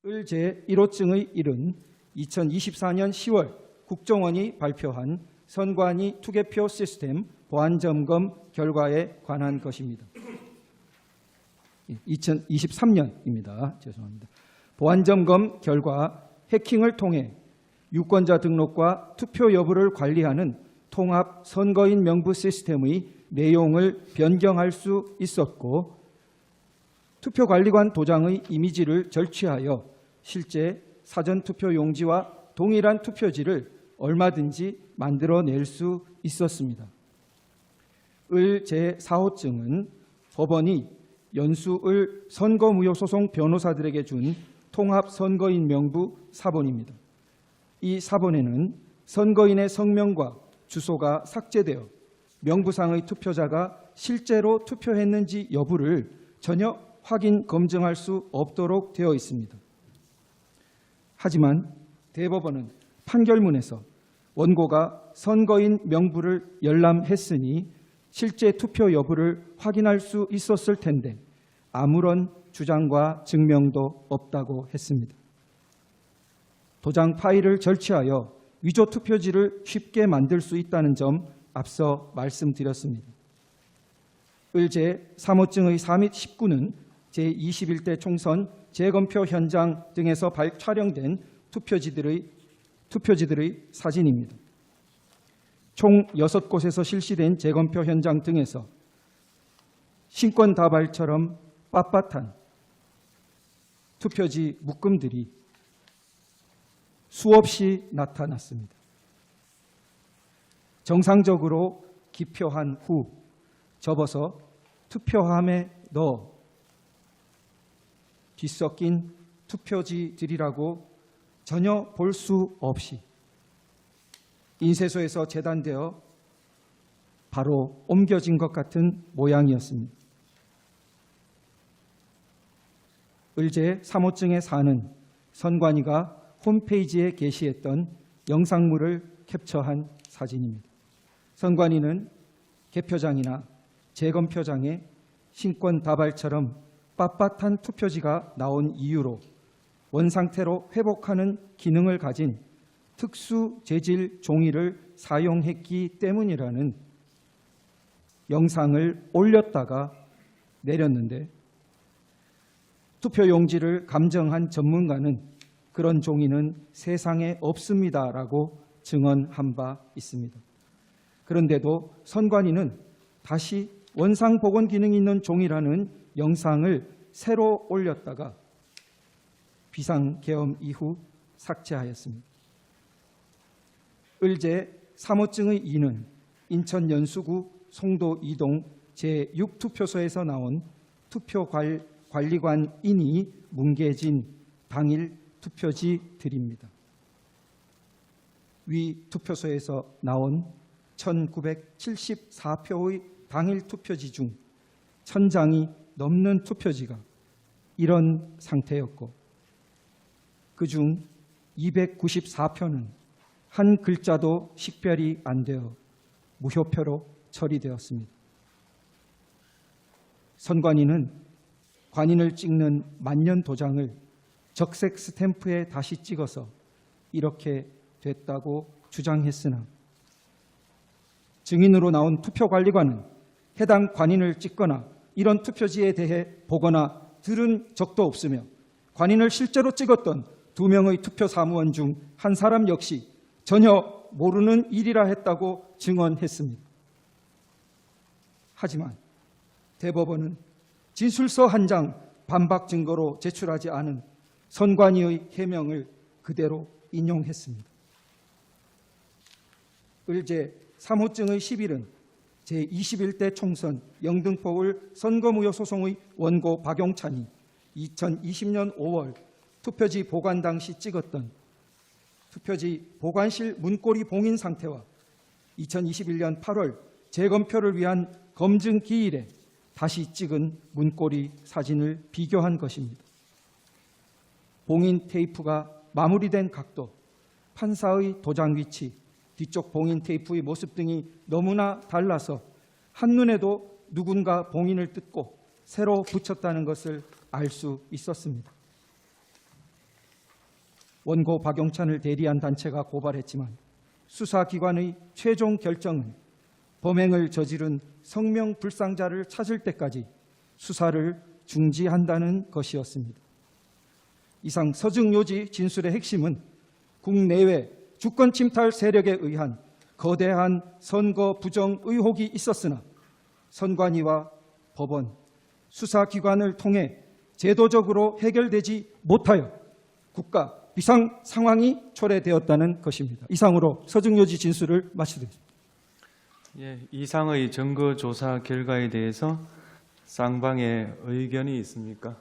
을 제1호증의 1은 2024년 10월 국정원이 발표한 선관위 투개표 시스템 보안점검 결과에 관한 것입니다. 2023년입니다. 죄송합니다. 보안점검 결과 해킹을 통해 유권자 등록과 투표 여부를 관리하는 통합 선거인 명부 시스템의 내용을 변경할 수 있었고, 투표관리관 도장의 이미지를 절취하여 실제 사전투표 용지와 동일한 투표지를 얼마든지 만들어낼 수 있었습니다. 을 제4호증은 법원이 연수을 선거무효소송 변호사들에게 준 통합선거인 명부 사본입니다. 이 사본에는 선거인의 성명과 주소가 삭제되어 명부상의 투표자가 실제로 투표했는지 여부를 전혀 확인, 검증할 수 없도록 되어 있습니다. 하지만 대법원은 판결문에서 원고가 선거인 명부를 열람했으니 실제 투표 여부를 확인할 수 있었을 텐데 아무런 주장과 증명도 없다고 했습니다. 도장 파일을 절취하여 위조 투표지를 쉽게 만들 수 있다는 점 앞서 말씀드렸습니다. 을 제3호증의 4 및 19는 제21대 총선 재검표 현장 등에서 촬영된 투표지들의 사진입니다. 총 6곳에서 실시된 재검표 현장 등에서 신권다발처럼 빳빳한 투표지 묶음들이 수없이 나타났습니다. 정상적으로 기표한 후 접어서 투표함에 넣어 뒤섞인 투표지들이라고 전혀 볼 수 없이 인쇄소에서 재단되어 바로 옮겨진 것 같은 모양이었습니다. 을제 3호증의 4는 선관위가 홈페이지에 게시했던 영상물을 캡처한 사진입니다. 선관위는 개표장이나 재검표장에 신권다발처럼 빳빳한 투표지가 나온 이유로 원상태로 회복하는 기능을 가진 특수 재질 종이를 사용했기 때문이라는 영상을 올렸다가 내렸는데, 투표용지를 감정한 전문가는 그런 종이는 세상에 없습니다라고 증언한 바 있습니다. 그런데도 선관위는 다시 원상복원 기능이 있는 종이라는 영상을 새로 올렸다가 비상계엄 이후 삭제하였습니다. 을제 3호증의 2는 인천 연수구 송도 2동 제6투표소에서 나온 투표관리관인이 뭉개진 당일 투표지들입니다. 위 투표소에서 나온 1974표의 당일 투표지 중 1000장이 넘는 투표지가 이런 상태였고, 그중 294표는 한 글자도 식별이 안 되어 무효표로 처리되었습니다. 선관위는 관인을 찍는 만년 도장을 적색 스탬프에 다시 찍어서 이렇게 됐다고 주장했으나 증인으로 나온 투표관리관은 해당 관인을 찍거나 이런 투표지에 대해 보거나 들은 적도 없으며 관인을 실제로 찍었던 2명의 투표사무원 중 한 사람 역시 전혀 모르는 일이라 했다고 증언했습니다. 하지만 대법원은 진술서 한 장 반박 증거로 제출하지 않은 선관위의 해명을 그대로 인용했습니다. 을제 3호증의 11은 제21대 총선 영등포을 선거무효 소송의 원고 박용찬이 2020년 5월 투표지 보관 당시 찍었던 투표지 보관실 문고리 봉인 상태와 2021년 8월 재검표를 위한 검증 기일에 다시 찍은 문고리 사진을 비교한 것입니다. 봉인 테이프가 마무리된 각도, 판사의 도장 위치, 뒤쪽 봉인 테이프의 모습 등이 너무나 달라서 한눈에도 누군가 봉인을 뜯고 새로 붙였다는 것을 알 수 있었습니다. 원고 박용찬을 대리한 단체가 고발했지만 수사기관의 최종 결정은 범행을 저지른 성명불상자를 찾을 때까지 수사를 중지한다는 것이었습니다. 이상 서증요지 진술의 핵심은 국내외 주권 침탈 세력에 의한 거대한 선거 부정 의혹이 있었으나 선관위와 법원, 수사기관을 통해 제도적으로 해결되지 못하여 국가 비상 상황이 초래되었다는 것입니다. 이상으로 서증요지 진술을 마치겠습니다. 예, 이상의 증거 조사 결과에 대해서 쌍방의 의견이 있습니까?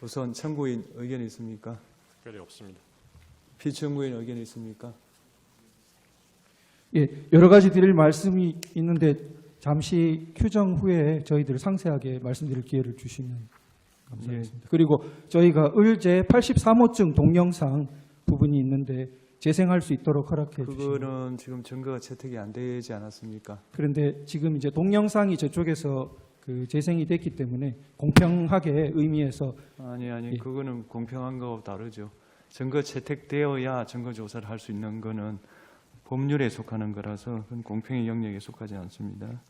우선 청구인 의견이 있습니까? 특별히 없습니다. 피청구인 의견이 있습니까? 예, 여러 가지 드릴 말씀이 있는데 잠시 휴정 후에 저희들 상세하게 말씀드릴 기회를 주시면 감사하겠습니다. 그리고 저희가 의제 83호증 동영상 부분이 있는데 재생할 수 있도록 허락해 주시면. 그거는 지금 증거가 채택이 안 되지 않았습니까? 그런데 지금 이제 동영상이 저쪽에서 그 재생이 됐기 때문에 공평하게 의미에서 아니 예. 그거는 공평한 거하고 다르죠. 증거 채택되어야 증거 조사를 할 수 있는 거는 법률에 속하는 거라서 그건 공평의 영역에 속하지 않습니다.